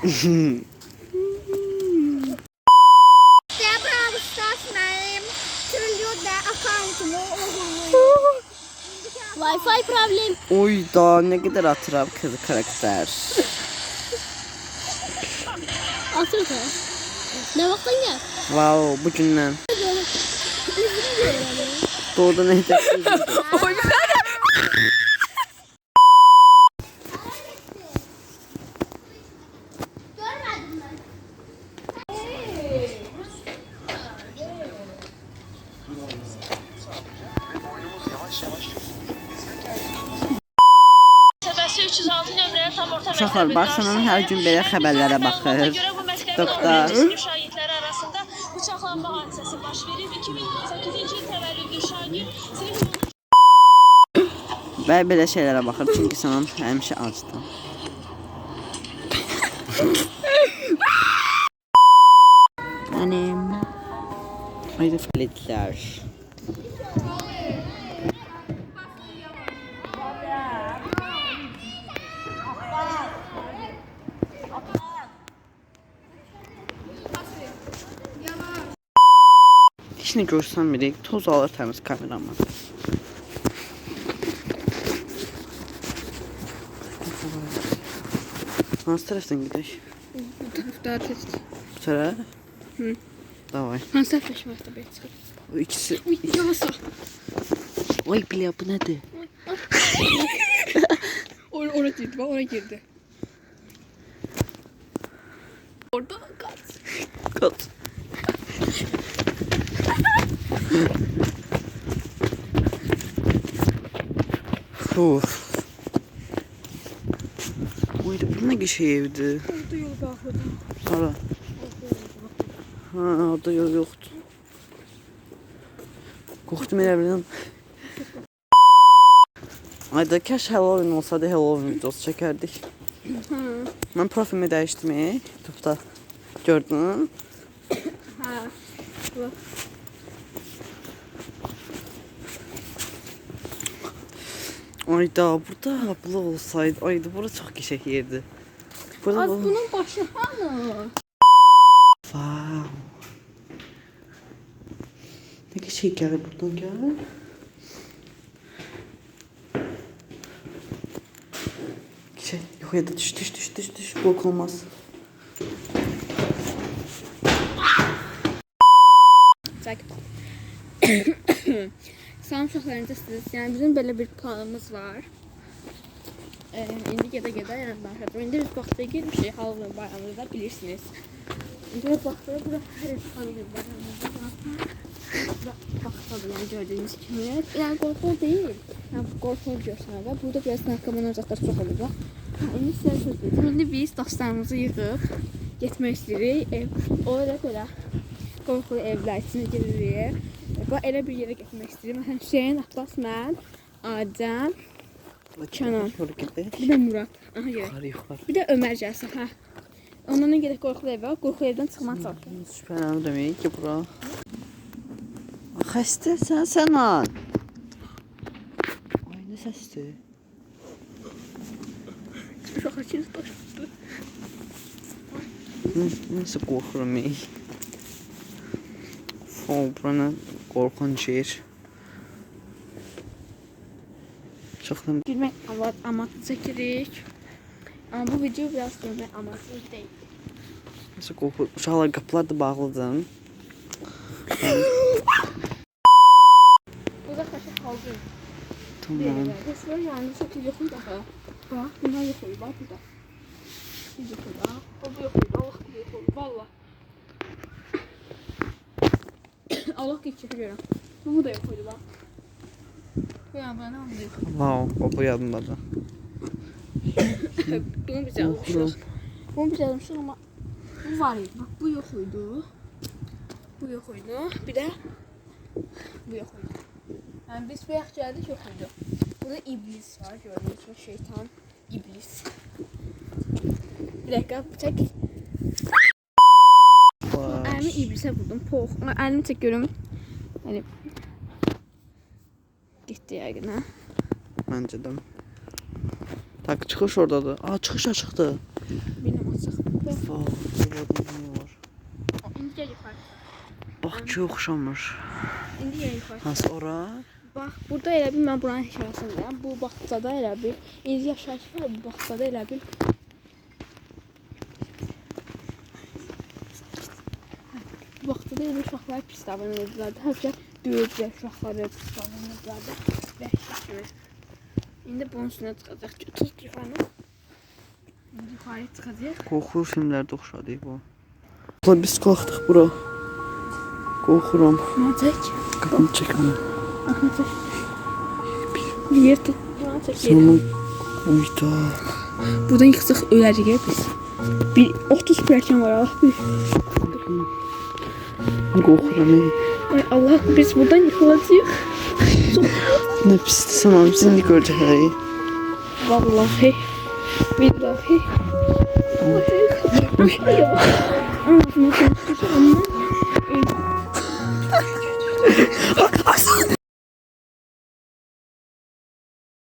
Brawl Stars mənim trilyoda akkauntumu oğurlayır. Wi-Fi problem. Oy da ne kadar atrap kız karakter. Atır da. Ne vaktin gel? Wow, bugünden. Doğuda ne hedefliyorsun? Oy Uşaqlar, Barcelona hər gün belə xəbərlərə baxır. Doktor. Şahidləri arasında bıçaqlanma hadisəsi baş verib. 2008-ci il təvəllüdlü şagird Və belə şeylərə baxır, çünki sana həmişə acıdım. Mənim ayrı fəlidlər. Heç nə görsəm biri toz alır təmiz kameramı. Hansı tərəfdən gedək? Bu taraf daha tez. Bu tərəf? Hı. Davay. Hansı taraflaşmakta bir çıkır? Bu ikisi. Uy, yavaş ol. Oy bilə bu nədir? Oraya girdi, bak oraya girdi. Orada kaç. Qat. Uf. Oy da bu nə qəşəng evdir. Orada yol bağlıdır. Hara? Ha, orada yol yoxdur. Qorxdum elə bilirəm. Ayda kaş Halloween olsaydı Halloween videosu çəkərdik. Mən profilimi dəyişdim, YouTube'da. Gördün? Ha. Bak. Ayda burada abla olsaydı, ayda bura çox qəşəng yerdir. Burada Az bu. bunun başı hanı? Wow. Ne qəşəng gəlir buradan gəlir. Qəşəng. Yox ya da düş. Blok olmaz. Çək. Salam uşaqlarınca siz. Yəni bizim belə bir planımız var. İndi gedə yəni danışacağım. İndi biz vaxtda girmişik Halloween bayramında bilirsiniz. İndi vaxtda bura hər il Halloween bayramında bura vaxtadır yəni gördüyünüz kimi. Yəni qorxulu deyil. Yəni qorxulu görsənə də burada biraz narkomanlar çox olur bax. İndi sizə söz deyim. İndi biz dostlarımızı yığıb getmək istəyirik. Orada belə qorxulu evlər içinə giririk. Bax elə bir yerə getmək istəyirəm. Məsələn Hüseyn, Atlas, mən, Adəm, Kənan. Şöyle gidelim. Bir də Murad. Aha gəl. Yuxarı. Bir də Ömər gəlsin, hə. Ondan gedək qorxulu evə. Qorxulu evdən çıxmaq çalışırıq. Şübhələnəm demək ki bura. Xəstəsən sən an. Ay nə səsdir? Uşaq açız başladı. Nasıl qorxuram ey. Buranı qorxunc yer. Çoxdan Gülmək amaçlı çəkirik. Amma bu video biraz gülmək amaçlı deyil. nasıl qorxur. Uşaqlar qapılar da bağlıdır. Burada kaşıq qaldı. Tamam. Resmen yani çok iyi yoxdur daha. Bak, bunlar yox olur, bak burada. Bir yox olur, bak. O bu yox olur, Allah bir yox olur, valla. Allah geçecek görürəm. Bu da yox olur, bak. Bu yana bana onu da yox olur. Wow, o bu yadımdadır. Bunu biz almışıq. Bunu biz almışıq ama bu var idi, bak bu yox idi. Bu yox idi, bir də bu yox idi. Yani biz bu yax gəldik yox idi. Burada iblis var, gördüyünüz gibi şeytan, iblis. Bir dakika, çək. Əlimi iblisə vurdum, pox. Əlimi çəkiyorum. Yəni getdi yəqin, hə? Məncə də. Tak, çıxış oradadır. Aa, çıxış açıqdır. Bilməm. çıx. Vay, burada ne var? İndi gəl yuxarı. Bax ki oxşamır. İndi gəl yuxarı. Hansı ora? Bax, burada elə bil mən buranın hekayəsindəyəm. Bu bağçada elə bil indi yaşayış var, bu bağçada elə bil. Bu bağçada elə uşaqlar pis davranırdılar. Həmişə döyürdülər uşaqları, pis davranırdılar. Vəhşi kimi. İndi bunun üstünə çıxacaq. Tut yuxarı. İndi yuxarı çıxacaq. Qorxu filmlərdə oxşadı bu. Ulan biz qalxdıq bura. Qorxuram. Nə çək? Qapını çəkmə. Aha çək. Bir yer tut. Buna çək. Sonra uyda. Buradan yıxsaq ölərəcək biz. Bir 30 pərkan var Allah bir. Qorxuram. Ay Allah biz buradan yıxılacağıq. Nə pisdir sana biz indi görəcəyik. Vallahi. Billahi. Uy. Ağzını konuşursa amma.